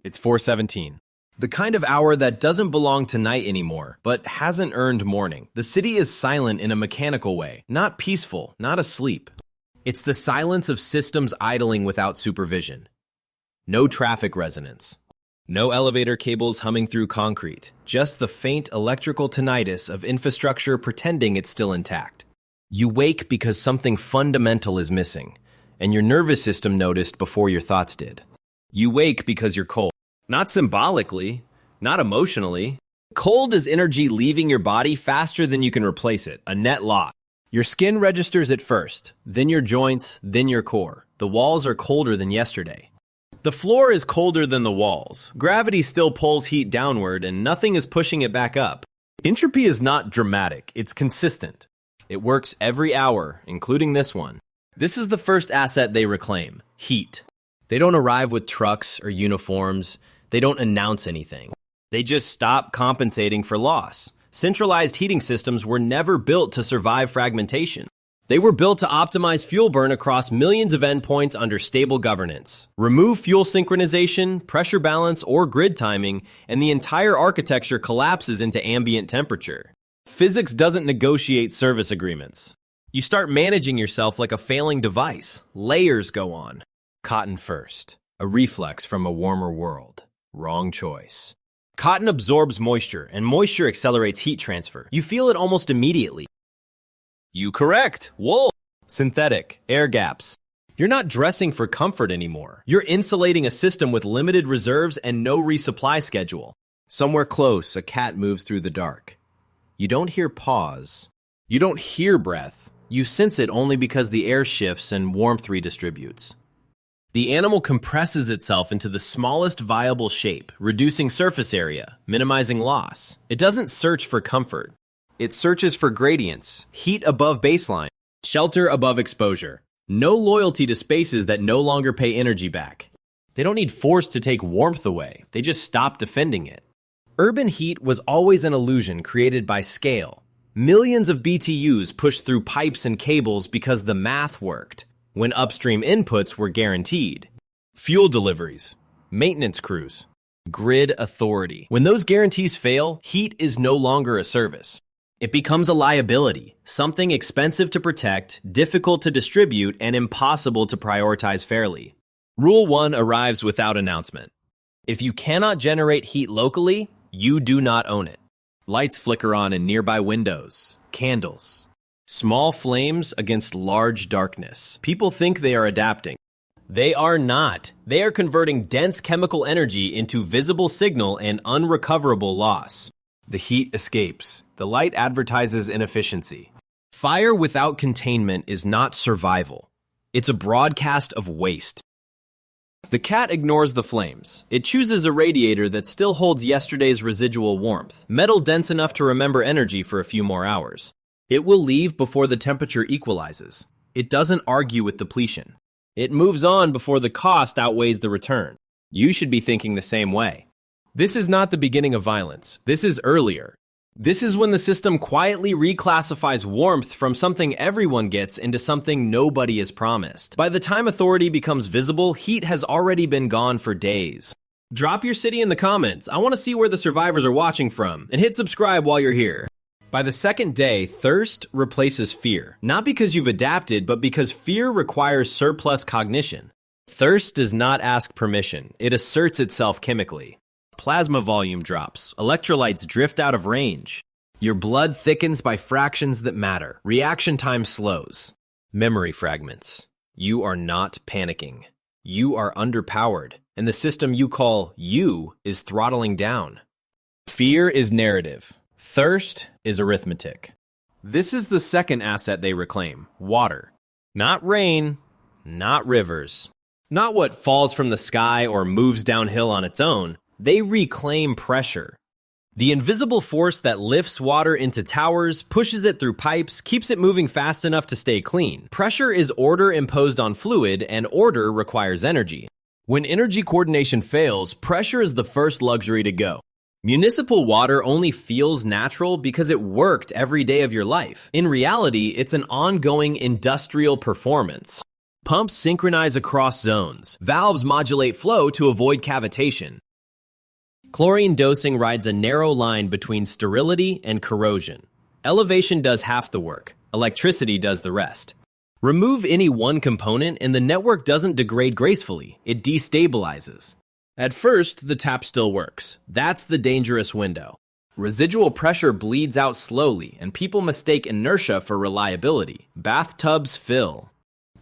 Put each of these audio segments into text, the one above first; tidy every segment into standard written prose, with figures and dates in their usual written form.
It's 4:17. The kind of hour that doesn't belong to night anymore, but hasn't earned morning. The city is silent in a mechanical way, not peaceful, not asleep. It's the silence of systems idling without supervision. No traffic resonance. No elevator cables humming through concrete. Just the faint electrical tinnitus of infrastructure pretending it's still intact. You wake because something fundamental is missing, and your nervous system noticed before your thoughts did. You wake because you're cold. Not symbolically, not emotionally. Cold is energy leaving your body faster than you can replace it, a net loss. Your skin registers it first, then your joints, then your core. The walls are colder than yesterday. The floor is colder than the walls. Gravity still pulls heat downward and nothing is pushing it back up. Entropy is not dramatic, it's consistent. It works every hour, including this one. This is the first asset they reclaim, heat. They don't arrive with trucks or uniforms. They don't announce anything. They just stop compensating for loss. Centralized heating systems were never built to survive fragmentation. They were built to optimize fuel burn across millions of endpoints under stable governance. Remove fuel synchronization, pressure balance, or grid timing, and the entire architecture collapses into ambient temperature. Physics doesn't negotiate service agreements. You start managing yourself like a failing device. Layers go on. Cotton first, a reflex from a warmer world. Wrong choice. Cotton absorbs moisture, and moisture accelerates heat transfer. You feel it almost immediately. You correct. Wool. Synthetic. Air gaps. You're not dressing for comfort anymore. You're insulating a system with limited reserves and no resupply schedule. Somewhere close, a cat moves through the dark. You don't hear pause. You don't hear breath. You sense it only because the air shifts and warmth redistributes. The animal compresses itself into the smallest viable shape, reducing surface area, minimizing loss. It doesn't search for comfort. It searches for gradients, heat above baseline, shelter above exposure. No loyalty to spaces that no longer pay energy back. They don't need force to take warmth away. They just stop defending it. Urban heat was always an illusion created by scale. Millions of BTUs pushed through pipes and cables because the math worked, when upstream inputs were guaranteed. Fuel deliveries, maintenance crews, grid authority. When those guarantees fail, heat is no longer a service. It becomes a liability, something expensive to protect, difficult to distribute, and impossible to prioritize fairly. Rule 1 arrives without announcement. If you cannot generate heat locally, you do not own it. Lights flicker on in nearby windows, candles. Small flames against large darkness. People think they are adapting. They are not. They are converting dense chemical energy into visible signal and unrecoverable loss. The heat escapes. The light advertises inefficiency. Fire without containment is not survival. It's a broadcast of waste. The cat ignores the flames. It chooses a radiator that still holds yesterday's residual warmth, metal dense enough to remember energy for a few more hours. It will leave before the temperature equalizes. It doesn't argue with depletion. It moves on before the cost outweighs the return. You should be thinking the same way. This is not the beginning of violence. This is earlier. This is when the system quietly reclassifies warmth from something everyone gets into something nobody is promised. By the time authority becomes visible, heat has already been gone for days. Drop your city in the comments. I want to see where the survivors are watching from. And hit subscribe while you're here. By the second day, thirst replaces fear. Not because you've adapted, but because fear requires surplus cognition. Thirst does not ask permission. It asserts itself chemically. Plasma volume drops. Electrolytes drift out of range. Your blood thickens by fractions that matter. Reaction time slows. Memory fragments. You are not panicking. You are underpowered, and the system you call you is throttling down. Fear is narrative. Thirst is arithmetic. This is the second asset they reclaim, water. Not rain, not rivers. Not what falls from the sky or moves downhill on its own. They reclaim pressure. The invisible force that lifts water into towers, pushes it through pipes, keeps it moving fast enough to stay clean. Pressure is order imposed on fluid, and order requires energy. When energy coordination fails, pressure is the first luxury to go. Municipal water only feels natural because it worked every day of your life. In reality, it's an ongoing industrial performance. Pumps synchronize across zones. Valves modulate flow to avoid cavitation. Chlorine dosing rides a narrow line between sterility and corrosion. Elevation does half the work. Electricity does the rest. Remove any one component and the network doesn't degrade gracefully. It destabilizes. At first, the tap still works. That's the dangerous window. Residual pressure bleeds out slowly, and people mistake inertia for reliability. Bathtubs fill.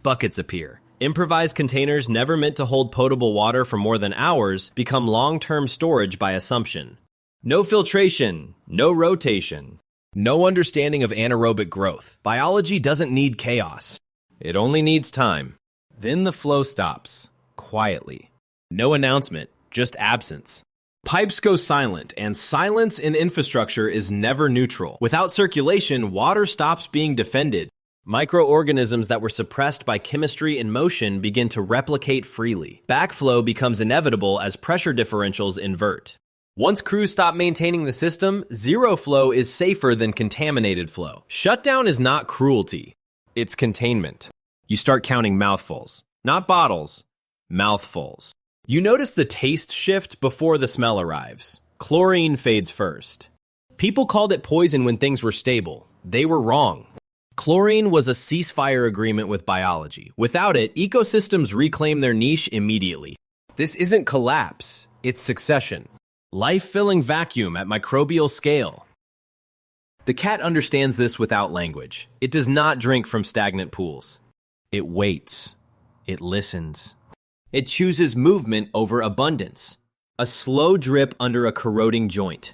Buckets appear. Improvised containers never meant to hold potable water for more than hours become long-term storage by assumption. No filtration, no rotation, no understanding of anaerobic growth. Biology doesn't need chaos. It only needs time. Then the flow stops, quietly. No announcement, just absence. Pipes go silent, and silence in infrastructure is never neutral. Without circulation, water stops being defended. Microorganisms that were suppressed by chemistry in motion begin to replicate freely. Backflow becomes inevitable as pressure differentials invert. Once crews stop maintaining the system, zero flow is safer than contaminated flow. Shutdown is not cruelty. It's containment. You start counting mouthfuls. Not bottles. Mouthfuls. You notice the taste shift before the smell arrives. Chlorine fades first. People called it poison when things were stable. They were wrong. Chlorine was a ceasefire agreement with biology. Without it, ecosystems reclaim their niche immediately. This isn't collapse, it's succession. Life-filling vacuum at microbial scale. The cat understands this without language. It does not drink from stagnant pools. It waits. It listens. It chooses movement over abundance. A slow drip under a corroding joint.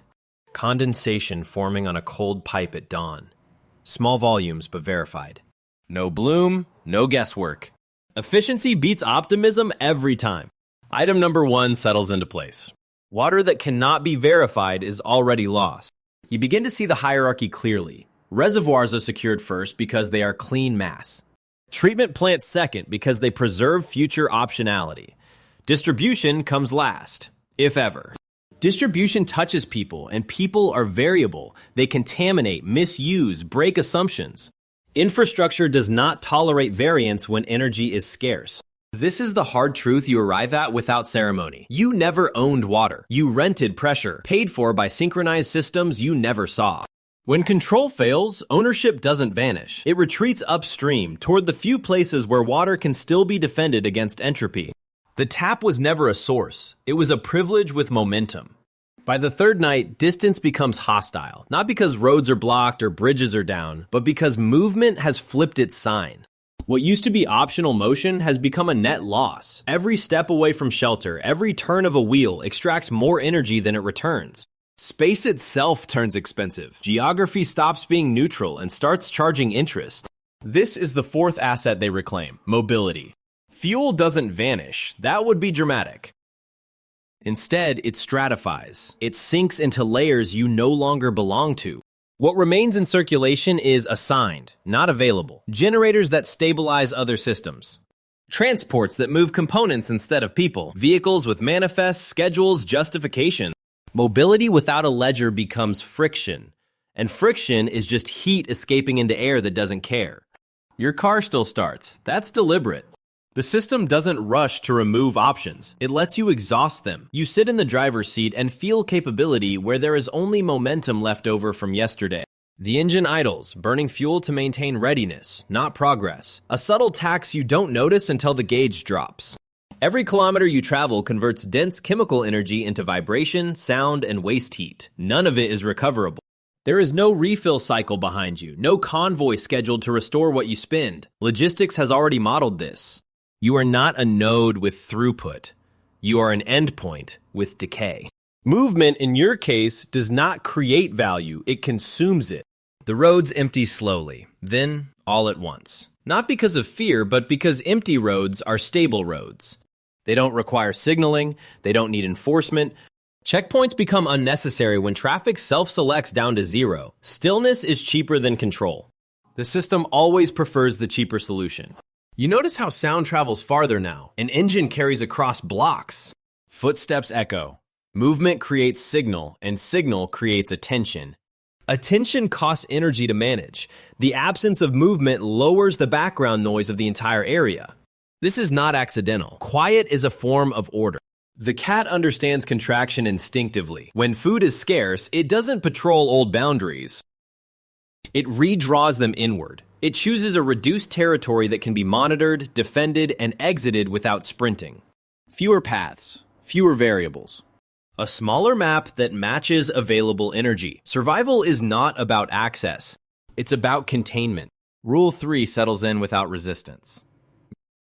Condensation forming on a cold pipe at dawn. Small volumes, but verified. No bloom, no guesswork. Efficiency beats optimism every time. Item number 1 settles into place. Water that cannot be verified is already lost. You begin to see the hierarchy clearly. Reservoirs are secured first because they are clean mass. Treatment plants second because they preserve future optionality. Distribution comes last, if ever. Distribution touches people, and people are variable. They contaminate, misuse, break assumptions. Infrastructure does not tolerate variance when energy is scarce. This is the hard truth you arrive at without ceremony. You never owned water. You rented pressure, paid for by synchronized systems you never saw. When control fails, ownership doesn't vanish. It retreats upstream toward the few places where water can still be defended against entropy. The tap was never a source. It was a privilege with momentum. By the third night, distance becomes hostile, not because roads are blocked or bridges are down, but because movement has flipped its sign. What used to be optional motion has become a net loss. Every step away from shelter, every turn of a wheel extracts more energy than it returns. Space itself turns expensive. Geography stops being neutral and starts charging interest. This is the fourth asset they reclaim, mobility. Fuel doesn't vanish. That would be dramatic. Instead, it stratifies. It sinks into layers you no longer belong to. What remains in circulation is assigned, not available. Generators that stabilize other systems. Transports that move components instead of people. Vehicles with manifests, schedules, justification. Mobility without a ledger becomes friction. And friction is just heat escaping into air that doesn't care. Your car still starts. That's deliberate. The system doesn't rush to remove options. It lets you exhaust them. You sit in the driver's seat and feel capability where there is only momentum left over from yesterday. The engine idles, burning fuel to maintain readiness, not progress. A subtle tax you don't notice until the gauge drops. Every kilometer you travel converts dense chemical energy into vibration, sound, and waste heat. None of it is recoverable. There is no refill cycle behind you, no convoy scheduled to restore what you spend. Logistics has already modeled this. You are not a node with throughput. You are an endpoint with decay. Movement, in your case, does not create value, it consumes it. The roads empty slowly, then all at once. Not because of fear, but because empty roads are stable roads. They don't require signaling, they don't need enforcement. Checkpoints become unnecessary when traffic self-selects down to zero. Stillness is cheaper than control. The system always prefers the cheaper solution. You notice how sound travels farther now. An engine carries across blocks. Footsteps echo. Movement creates signal, and signal creates attention. Attention costs energy to manage. The absence of movement lowers the background noise of the entire area. This is not accidental. Quiet is a form of order. The cat understands contraction instinctively. When food is scarce, it doesn't patrol old boundaries. It redraws them inward. It chooses a reduced territory that can be monitored, defended, and exited without sprinting. Fewer paths, fewer variables. A smaller map that matches available energy. Survival is not about access. It's about containment. Rule 3 settles in without resistance.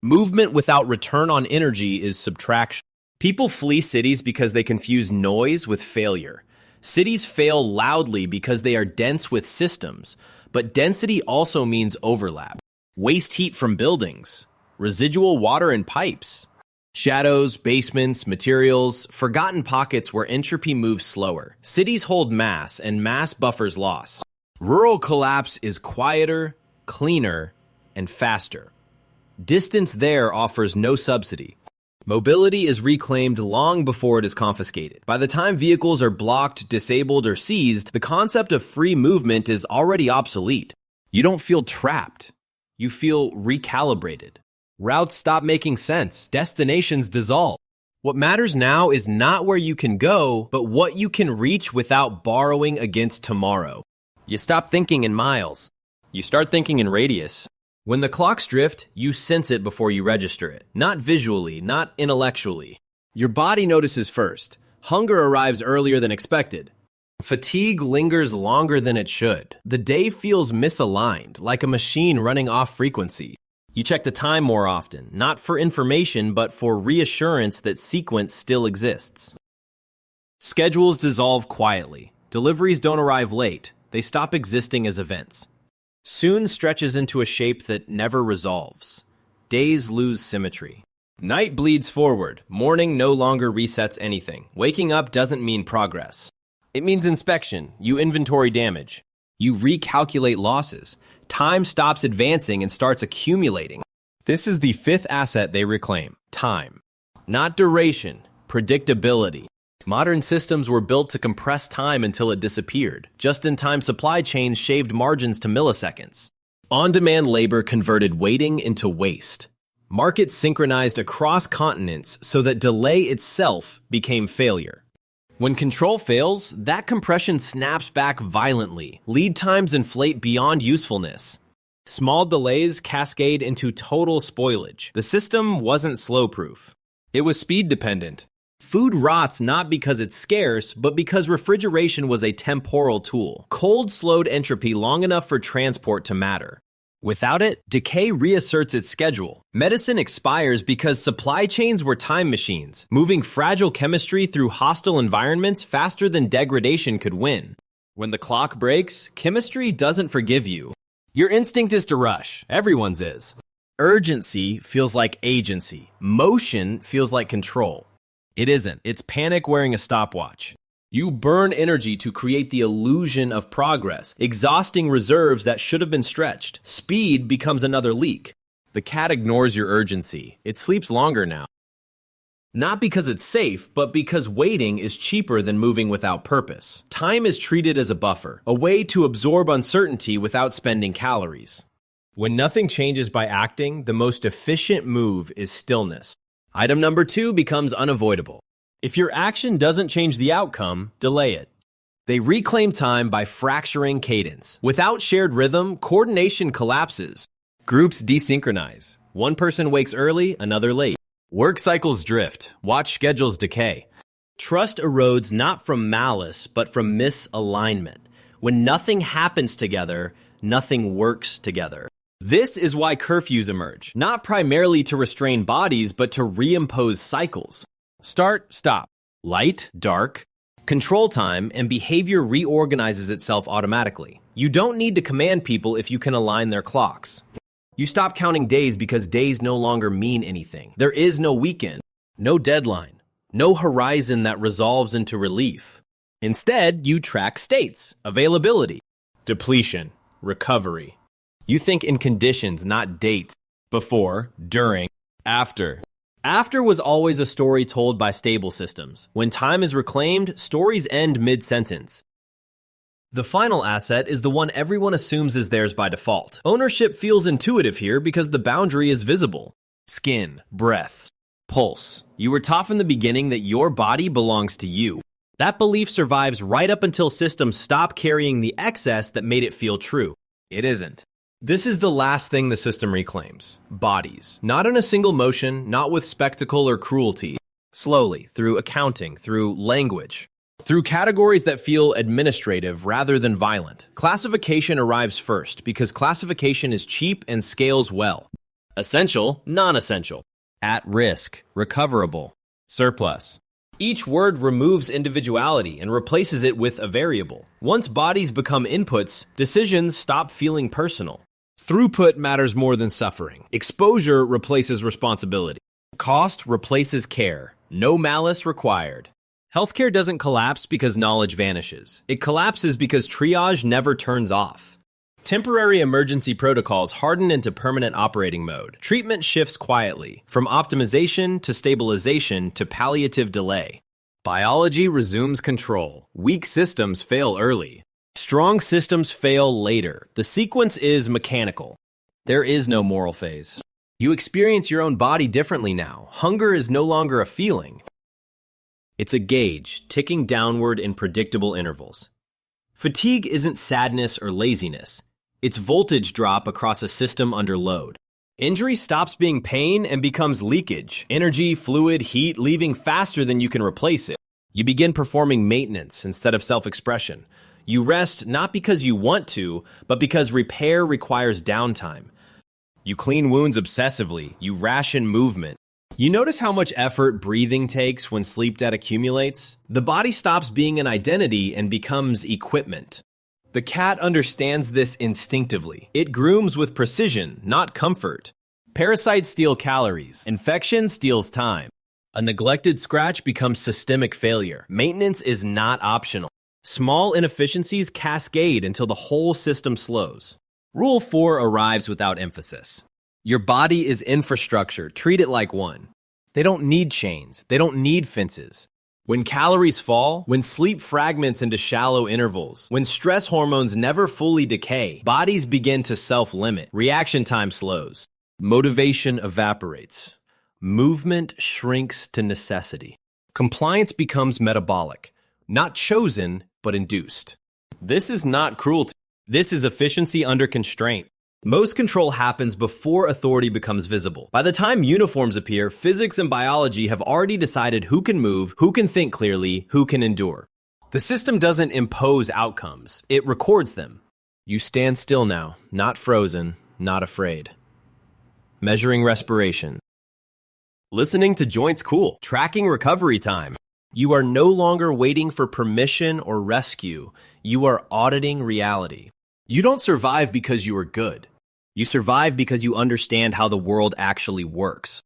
Movement without return on energy is subtraction. People flee cities because they confuse noise with failure. Cities fail loudly because they are dense with systems, but density also means overlap. Waste heat from buildings, residual water in pipes, shadows, basements, materials, forgotten pockets where entropy moves slower. Cities hold mass, and mass buffers loss. Rural collapse is quieter, cleaner, and faster. Distance there offers no subsidy. Mobility is reclaimed long before it is confiscated. By the time vehicles are blocked, disabled, or seized, the concept of free movement is already obsolete. You don't feel trapped. You feel recalibrated. Routes stop making sense. Destinations dissolve. What matters now is not where you can go, but what you can reach without borrowing against tomorrow. You stop thinking in miles. You start thinking in radius. When the clocks drift, you sense it before you register it. Not visually, not intellectually. Your body notices first. Hunger arrives earlier than expected. Fatigue lingers longer than it should. The day feels misaligned, like a machine running off frequency. You check the time more often, not for information, but for reassurance that sequence still exists. Schedules dissolve quietly. Deliveries don't arrive late. They stop existing as events. Soon stretches into a shape that never resolves. Days lose symmetry. Night bleeds forward. Morning no longer resets anything. Waking up doesn't mean progress. It means inspection. You inventory damage. You recalculate losses. Time stops advancing and starts accumulating. This is the fifth asset they reclaim: time. Not duration, predictability. Modern systems were built to compress time until it disappeared. Just-in-time supply chains shaved margins to milliseconds. On-demand labor converted waiting into waste. Markets synchronized across continents so that delay itself became failure. When control fails, that compression snaps back violently. Lead times inflate beyond usefulness. Small delays cascade into total spoilage. The system wasn't slow-proof. It was speed-dependent. Food rots not because it's scarce, but because refrigeration was a temporal tool. Cold slowed entropy long enough for transport to matter. Without it, decay reasserts its schedule. Medicine expires because supply chains were time machines, moving fragile chemistry through hostile environments faster than degradation could win. When the clock breaks, chemistry doesn't forgive you. Your instinct is to rush. Everyone's is. Urgency feels like agency. Motion feels like control. It isn't. It's panic wearing a stopwatch. You burn energy to create the illusion of progress, exhausting reserves that should have been stretched. Speed becomes another leak. The cat ignores your urgency. It sleeps longer now. Not because it's safe, but because waiting is cheaper than moving without purpose. Time is treated as a buffer, a way to absorb uncertainty without spending calories. When nothing changes by acting, the most efficient move is stillness. Item number 2 becomes unavoidable. If your action doesn't change the outcome, delay it. They reclaim time by fracturing cadence. Without shared rhythm, coordination collapses. Groups desynchronize. One person wakes early, another late. Work cycles drift. Watch schedules decay. Trust erodes not from malice, but from misalignment. When nothing happens together, nothing works together. This is why curfews emerge, not primarily to restrain bodies, but to reimpose cycles. Start, stop, light, dark, control time, and behavior reorganizes itself automatically. You don't need to command people if you can align their clocks. You stop counting days because days no longer mean anything. There is no weekend, no deadline, no horizon that resolves into relief. Instead, you track states, availability, depletion, recovery. You think in conditions, not dates. Before, during, after. After was always a story told by stable systems. When time is reclaimed, stories end mid-sentence. The final asset is the one everyone assumes is theirs by default. Ownership feels intuitive here because the boundary is visible. Skin, breath, Pulse. You were taught from the beginning that your body belongs to you. That belief survives right up until systems stop carrying the excess that made it feel true. It isn't. This is the last thing the system reclaims. Bodies. Not in a single motion, not with spectacle or cruelty. Slowly, through accounting, through language. Through categories that feel administrative rather than violent. Classification arrives first because classification is cheap and scales well. Essential, non-essential. At risk, recoverable, surplus. Each word removes individuality and replaces it with a variable. Once bodies become inputs, decisions stop feeling personal. Throughput matters more than suffering. Exposure replaces responsibility. Cost replaces care. No malice required. Healthcare doesn't collapse because knowledge vanishes. It collapses because triage never turns off. Temporary emergency protocols harden into permanent operating mode. Treatment shifts quietly, from optimization to stabilization to palliative delay. Biology resumes control. Weak systems fail early. Strong systems fail later. The sequence is mechanical. There is no moral phase. You experience your own body differently now. Hunger is no longer a feeling. It's a gauge, ticking downward in predictable intervals. Fatigue isn't sadness or laziness. It's voltage drop across a system under load. Injury stops being pain and becomes leakage. Energy, fluid, heat leaving faster than you can replace it. You begin performing maintenance instead of self-expression. You rest not because you want to, but because repair requires downtime. You clean wounds obsessively. You ration movement. You notice how much effort breathing takes when sleep debt accumulates? The body stops being an identity and becomes equipment. The cat understands this instinctively. It grooms with precision, not comfort. Parasites steal calories. Infection steals time. A neglected scratch becomes systemic failure. Maintenance is not optional. Small inefficiencies cascade until the whole system slows. Rule 4 arrives without emphasis. Your body is infrastructure. Treat it like one. They don't need chains. They don't need fences. When calories fall, when sleep fragments into shallow intervals, when stress hormones never fully decay, bodies begin to self-limit. Reaction time slows. Motivation evaporates. Movement shrinks to necessity. Compliance becomes metabolic. Not chosen, but induced. This is not cruelty. This is efficiency under constraint. Most control happens before authority becomes visible. By the time uniforms appear, physics and biology have already decided who can move, who can think clearly, who can endure. The system doesn't impose outcomes, it records them. You stand still now, not frozen, not afraid. Measuring respiration. Listening to joints cool, tracking recovery time. You are no longer waiting for permission or rescue. You are auditing reality. You don't survive because you are good. You survive because you understand how the world actually works.